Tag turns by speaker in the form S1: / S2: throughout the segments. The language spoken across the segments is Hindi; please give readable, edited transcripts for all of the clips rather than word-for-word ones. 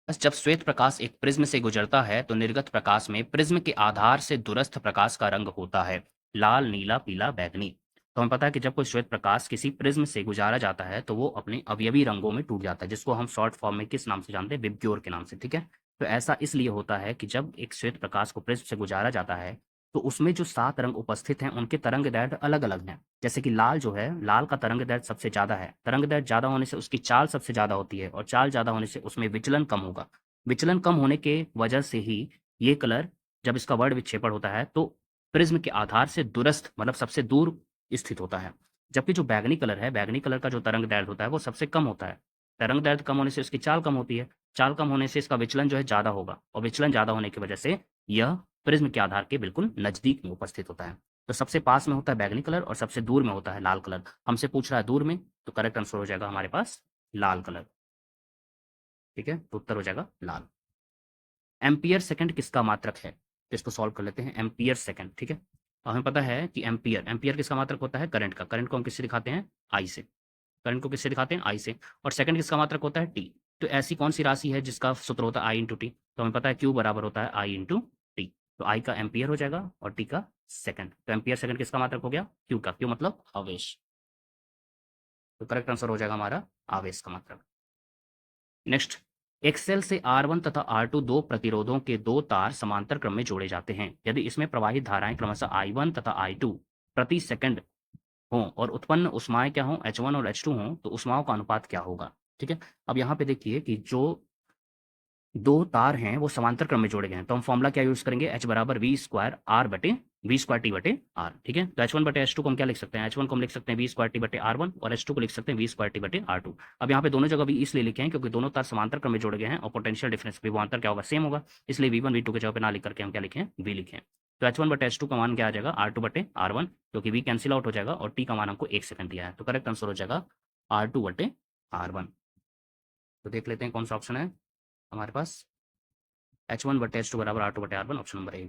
S1: बस जब श्वेत प्रकाश एक प्रिज्म से गुजरता है तो निर्गत प्रकाश में प्रिज्म के आधार से दूरस्थ प्रकाश का रंग होता है लाल, नीला, पीला, बैंगनी। तो हमें पता है कि जब कोई श्वेत प्रकाश किसी प्रिज्म से गुजारा जाता है तो वो अपने अवयवी रंगों में टूट जाता है, जिसको हम शॉर्ट फॉर्म में किस नाम से जानते हैं? विबग्योर के नाम से। ठीक है। तो ऐसा इसलिए होता है कि जब एक श्वेत प्रकाश को प्रिज्म से गुजारा जाता है तो उसमें जो 7 रंग उपस्थित हैं उनके तरंग दैर्ध्य अलग-अलग हैं। जैसे कि लाल जो है, लाल का तरंग दैर्ध्य सबसे ज़्यादा है। तरंग दैर्ध्य ज़्यादा होने से उसकी चाल सबसे ज़्यादा होती है और चाल ज़्यादा होने से उसमें विचलन कम होगा। विचलन कम होने के वजह से ही ये कलर, जब इसका वर्ण विक्षेपण होता है तो प्रिज्म के आधार से दूरस्थ मतलब सबसे दूर स्थित होता है। जबकि जो बैंगनी कलर है, बैंगनी कलर का जो तरंग दैर्ध्य होता है वो सबसे कम होता है। तरंग दैर्ध्य कम होने से इसकी चाल कम होती है। चाल कम होने से इसका विचलन जो है ज़्यादा होगा और विचलन ज़्यादा होने की वजह से यह प्रिज्म के आधार के बिल्कुल नज़दीक में उपस्थित होता है। तो सबसे पास में होता है बैंगनी कलर और सबसे दूर में होता है लाल कलर। हमसे पूछ रहा है दूर में, तो करेक्ट आंसर हो जाएगा हमारे पास लाल कलर। ठीक है? तो उत्तर हो जाएगा लाल। एम्पियर सेकंड किसका मात्रक है? तो इसको सॉल्व कर लेते हैं। एम्पियर सेकंड, ठीक है। और हमें पता है कि एम्पियर एम्पियर किसका मात्रक होता है? करंट का। करंट को हम किससे दिखाते हैं? आई से। करंट को किससे दिखाते हैं? आई से। और सेकंड किसका मात्रक होता है? टी। तो ऐसी कौन सी राशि है जिसका सूत्र होता है आई इंटू टी? तो हमें पता है क्यू बराबर होता है आई इंटू टी। तो आई का एम्पियर हो जाएगा और टी का सेकंड। तो एम्पियर सेकंड किसका मात्रक हो गया? क्यू का। क्यू मतलब आवेश। तो करेक्ट आंसर हो जाएगा हमारा आवेश का मात्रक। नेक्स्ट, एक्सेल से R1 तथा R2 दो प्रतिरोधों के दो तार समांतर क्रम में जोड़े जाते हैं। यदि इसमें प्रवाहित धाराएं क्रमशः I1 तथा I2 प्रति सेकंड हों और उत्पन्न ऊष्माएं क्या हों? H1 और H2 हों, तो ऊष्माओं का अनुपात क्या होगा? ठीक है। अब यहाँ पे देखिए कि जो दो तार हैं वो समांतर क्रम में जोड़े गए हैं, तो हम फॉर्मूला क्या यूज करेंगे? H बराबर वी स्क्वायर आर बटे वी स्क्वायर टी बटे आर। ठीक है। तो H1 बटे H2 को हम क्या लिख सकते हैं? H1 को हम लिख सकते हैं वी स्क्वायर टी बटे R1 और H2 को लिख सकते हैं वी स्क्वायर टी बटे R2। अब यहाँ पे दोनों जगह भी इसलिए लिखे हैं क्योंकि दोनों तार समांतर क्रम में जोड़े गए हैं और पोटेंशियल डिफरेंस विभवांतर क्या होगा? सेम होगा। इसलिए V1 V2 के जगह पे ना लिख करके हम क्या लिखें? V लिखें। तो H1 बटे H2 का मान क्या आ जाएगा? R2 बटे R1, क्योंकि V कैंसिल आउट हो जाएगा और T का मान हमको 1 सेकंड दिया है। तो करेक्ट आंसर हो जाएगा R2 बटे R1। तो देख लेते हैं कौन सा ऑप्शन है हमारे पास। H1 बटे H2 बराबर R2 बटे R1, ऑप्शन नंबर ए।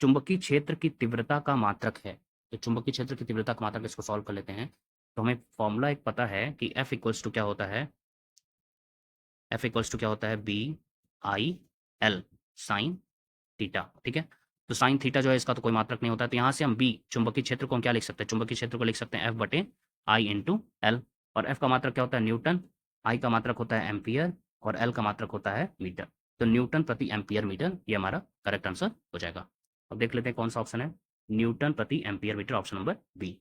S1: चुंबकीय क्षेत्र की तीव्रता का मात्रक है। तो चुंबकीय क्षेत्र की तीव्रता का मात्रक, इसको सॉल्व कर लेते हैं। तो हमें फॉर्मूला एक पता है कि F इक्वल्स टू क्या होता है? F इक्वल्स टू क्या होता है? B I L sine theta. ठीक है। तो साइन थीटा जो है इसका तो कोई मात्रक नहीं होता है, तो यहाँ से हम बी चुंबकीय क्षेत्र को हम क्या लिख सकते हैं? चुंबकीय क्षेत्र को लिख सकते हैं F बटे आई इंटू एल। और F का मात्रक क्या होता है? न्यूटन। आई का मात्रक होता है एम्पियर और एल का मात्रक होता है मीटर। तो न्यूटन प्रति एम्पियर मीटर, ये हमारा करेक्ट आंसर हो जाएगा। अब देख लेते हैं कौन सा ऑप्शन है न्यूटन प्रति ampere metre, option number B.